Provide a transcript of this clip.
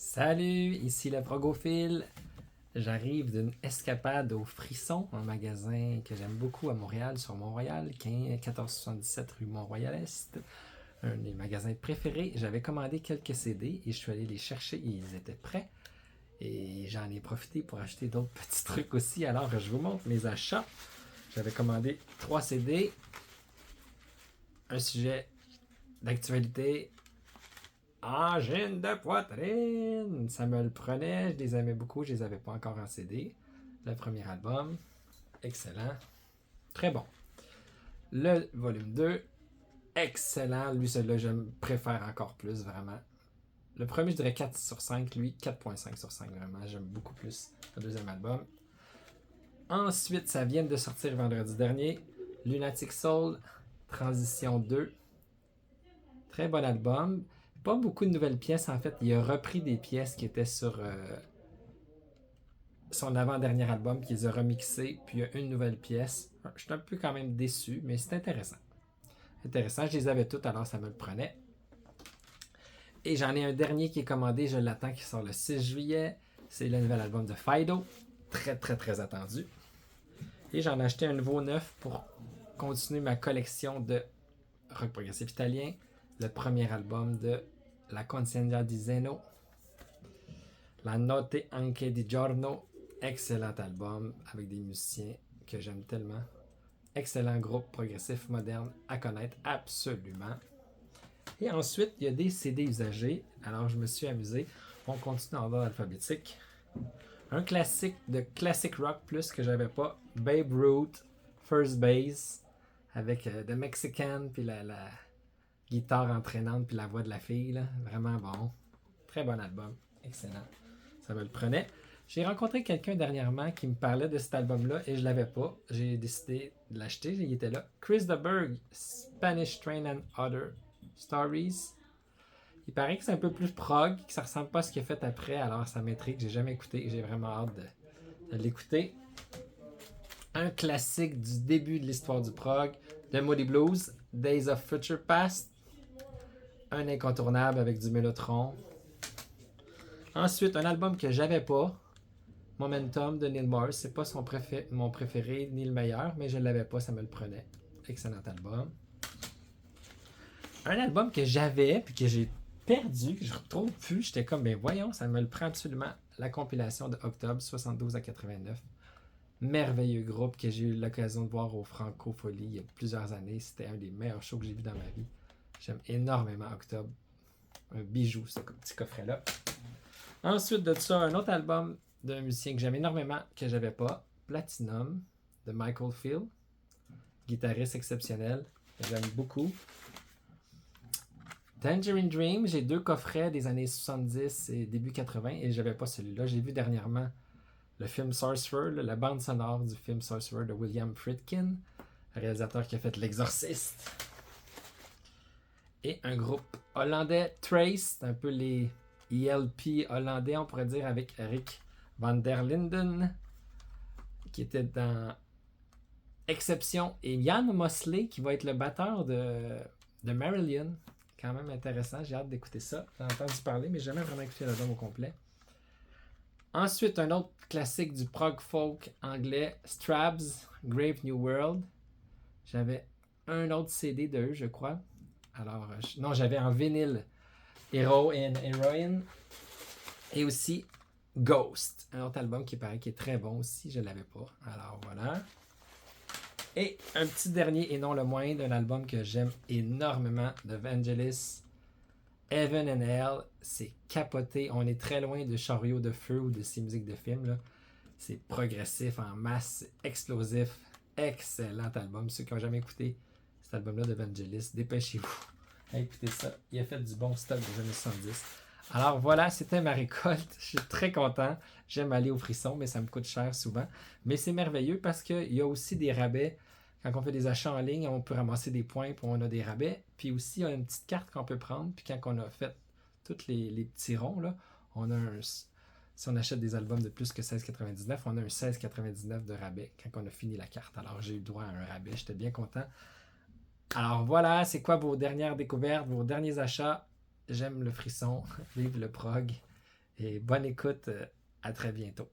Salut, ici le Progophile. J'arrive d'une escapade au Frisson, un magasin que j'aime beaucoup à Montréal, sur Mont-Royal, 1477 rue Mont-Royal-Est. Un des magasins préférés. J'avais commandé quelques CD et je suis allé les chercher et ils étaient prêts. Et j'en ai profité pour acheter d'autres petits trucs aussi. Alors, je vous montre mes achats. J'avais commandé 3 CD, un sujet d'actualité, Angine de poitrine! Ça me le prenait, je les aimais beaucoup, je les avais pas encore en CD. Le premier album, excellent, très bon. Le volume 2, excellent, lui celui-là je me préfère encore plus vraiment. Le premier je dirais 4 sur 5, lui 4.5 sur 5 vraiment, j'aime beaucoup plus le deuxième album. Ensuite, ça vient de sortir vendredi dernier, Lunatic Soul, Transition 2. Très bon album. Pas beaucoup de nouvelles pièces en fait. Il a repris des pièces qui étaient sur son avant-dernier album, qu'il les a remixées, puis il y a une nouvelle pièce. Je suis un peu quand même déçu, mais c'est intéressant. Intéressant, je les avais toutes, alors ça me le prenait. Et j'en ai un dernier qui est commandé, je l'attends, qui sort le 6 juillet. C'est le nouvel album de Fido. Très, très, très attendu. Et j'en ai acheté un nouveau neuf pour continuer ma collection de rock progressif italien. Le premier album de La Consegna di Zeno. La Notte Anche di Giorno. Excellent album avec des musiciens que j'aime tellement. Excellent groupe progressif moderne à connaître absolument. Et ensuite, il y a des CD usagés. Alors, je me suis amusé. On continue en ordre alphabétique. Un classique de classic rock plus que j'avais pas. Babe Ruth, First Base, avec The Mexican, puis la guitare entraînante, puis la voix de la fille. Là. Vraiment bon. Très bon album. Excellent. Ça me le prenait. J'ai rencontré quelqu'un dernièrement qui me parlait de cet album-là et je l'avais pas. J'ai décidé de l'acheter. Il était là. Chris de Burgh, Spanish Train and Other Stories. Il paraît que c'est un peu plus prog, que ça ressemble pas à ce qu'il a fait après, alors ça m'intrigue. J'ai jamais écouté. J'ai vraiment hâte de l'écouter. Un classique du début de l'histoire du prog, The Moody Blues, Days of Future Past. Un incontournable avec du Mélotron. Ensuite, un album que j'avais pas, Momentum de Neil Morse. C'est pas mon préféré ni le meilleur, mais je l'avais pas, ça me le prenait. Excellent album. Un album que j'avais, puis que j'ai perdu, que je retrouve plus. J'étais comme, ben voyons, ça me le prend absolument. La compilation de Octobre 72 à 89. Merveilleux groupe que j'ai eu l'occasion de voir au Francofolie il y a plusieurs années. C'était un des meilleurs shows que j'ai vu dans ma vie. J'aime énormément Octobre. Un bijou, ce petit coffret-là. Ensuite de ça, un autre album d'un musicien que j'aime énormément, que j'avais pas, Platinum, de Michael Field. Guitariste exceptionnel, que j'aime beaucoup. Tangerine Dream, j'ai 2 coffrets des années 70 et début 80 et j'avais pas celui-là. J'ai vu dernièrement le film Sorcerer, la bande sonore du film Sorcerer de William Friedkin, réalisateur qui a fait L'Exorciste. Et un groupe hollandais, Trace, c'est un peu les ELP hollandais, on pourrait dire, avec Rick van der Linden, qui était dans Exception, et Jan Mosley, qui va être le batteur de Marillion. Quand même intéressant, j'ai hâte d'écouter ça. J'ai entendu parler, mais j'ai jamais vraiment écouté l'album au complet. Ensuite, un autre classique du prog folk anglais, Strabs, Grave New World. J'avais un autre CD de eux, je crois. Alors, non, j'avais en vinyle Hero and Heroine. Et aussi Ghost, un autre album qui paraît qui est très bon aussi, je ne l'avais pas. Alors voilà. Et un petit dernier et non le moindre, un album que j'aime énormément de Vangelis, Heaven and Hell. C'est capoté. On est très loin de Chariot de Feu ou de ces musiques de films. Là. C'est progressif en masse, explosif. Excellent album. Ceux qui n'ont jamais écouté cet album-là de Vangelis, dépêchez-vous à écouter ça. Il a fait du bon stock des années 70. Alors voilà, c'était ma récolte. Je suis très content. J'aime aller au frisson, mais ça me coûte cher souvent. Mais c'est merveilleux parce qu'il y a aussi des rabais. Quand on fait des achats en ligne, on peut ramasser des points puis on a des rabais. Puis aussi, il y a une petite carte qu'on peut prendre. Puis quand on a fait tous les petits ronds, là, on a un... Si on achète des albums de plus que 16,99, on a un 16,99 de rabais quand on a fini la carte. Alors j'ai eu droit à un rabais. J'étais bien content. Alors voilà, c'est quoi vos dernières découvertes, vos derniers achats? J'aime le frisson, vive le prog Et bonne écoute, à très bientôt.